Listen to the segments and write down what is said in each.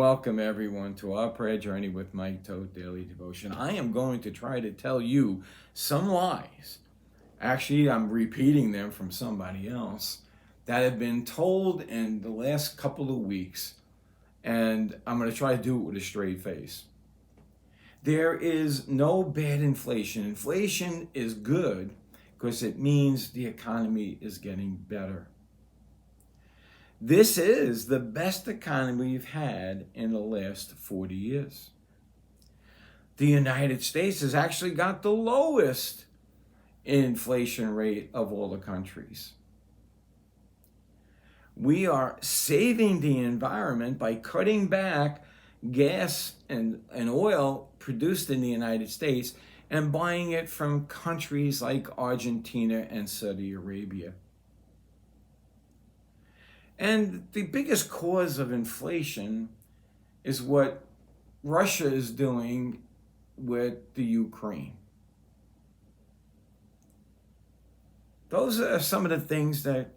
welcome everyone to our prayer journey with Mike Toth Daily Devotion. I am going to try to tell you some lies. Actually, I'm repeating them from somebody else that have been told in the last couple of weeks, and I'm going to try to do it with a straight face. There is no bad inflation. Inflation is good because it means the economy is getting better. This is the best economy we've had in the last 40 years. The United States has actually got the lowest inflation rate of all the countries. We are saving the environment by cutting back gas and oil produced in the United States and buying it from countries like Argentina and Saudi Arabia. And the biggest cause of inflation is what Russia is doing with the Ukraine. Those are some of the things that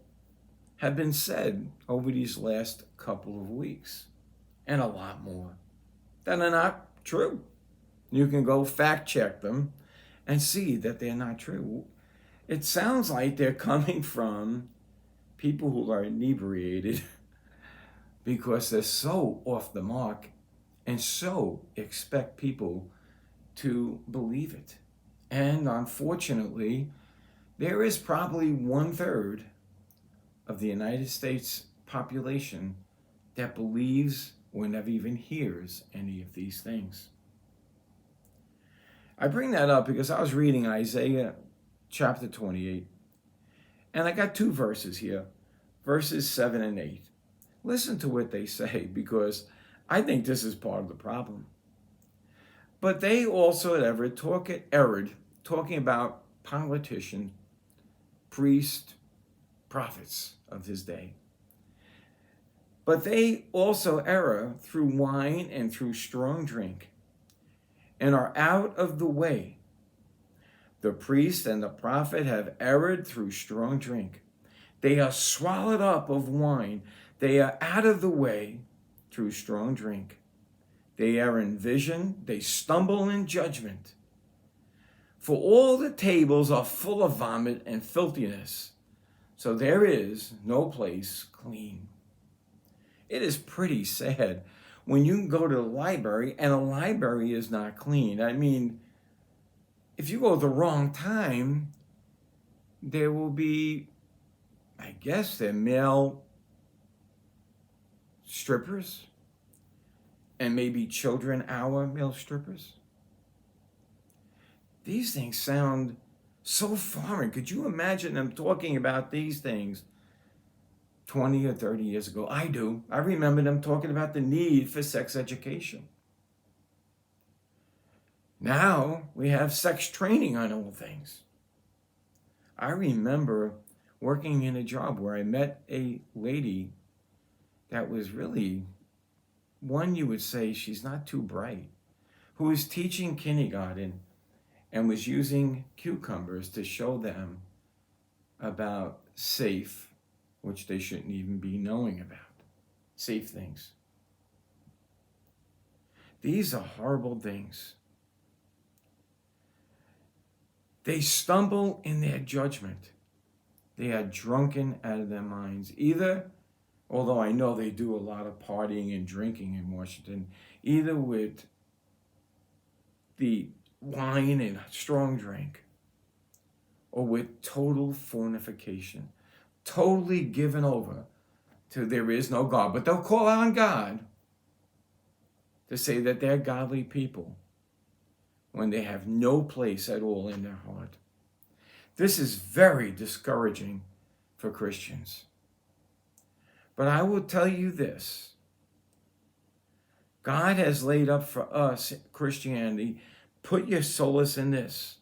have been said over these last couple of weeks, and a lot more that are not true. You can go fact check them and see that they're not true. It sounds like they're coming from people who are inebriated because they're so off the mark and so expect people to believe it. And unfortunately, there is probably 1/3 of the United States population that believes or never even hears any of these things. I bring that up because I was reading Isaiah chapter 28, and I got two verses here, verses 7 and 8. Listen to what they say, because I think this is part of the problem. But they also erred, talking about politicians, priests, prophets of his day. But they also err through wine and through strong drink, and are out of the way. The priest and the prophet have erred through strong drink. They are swallowed up of wine. They are out of the way through strong drink. They err in vision. They stumble in judgment. For all the tables are full of vomit and filthiness, so there is no place clean. It is pretty sad when you can go to the library and a library is not clean. I mean, if you go at the wrong time, there will be, I guess, they're male strippers and maybe children hour male strippers. These things sound so foreign. Could you imagine them talking about these things 20 or 30 years ago? I do. I remember them talking about the need for sex education. Now we have sex training on all things. I remember working in a job where I met a lady that was really one you would say she's not too bright, who was teaching kindergarten and was using cucumbers to show them about safe, which they shouldn't even be knowing about, safe things. These are horrible things. They stumble in their judgment. They are drunken out of their minds. Either, although I know they do a lot of partying and drinking in Washington, either with the wine and strong drink, or with total fornication, totally given over to there is no God. But they'll call on God to say that they're godly people when they have no place at all in their heart. This is very discouraging for Christians. But I will tell you this. God has laid up for us, Christianity, put your solace in this,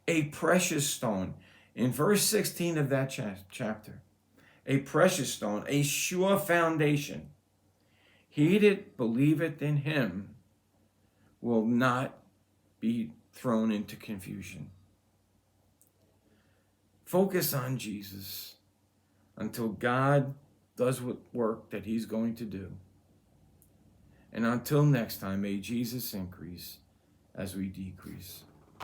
a precious stone. In verse 16 of that chapter, a precious stone, a sure foundation. He that believeth in him will not be thrown into confusion. Focus on Jesus until God does what work that he's going to do. And until next time, may Jesus increase as we decrease.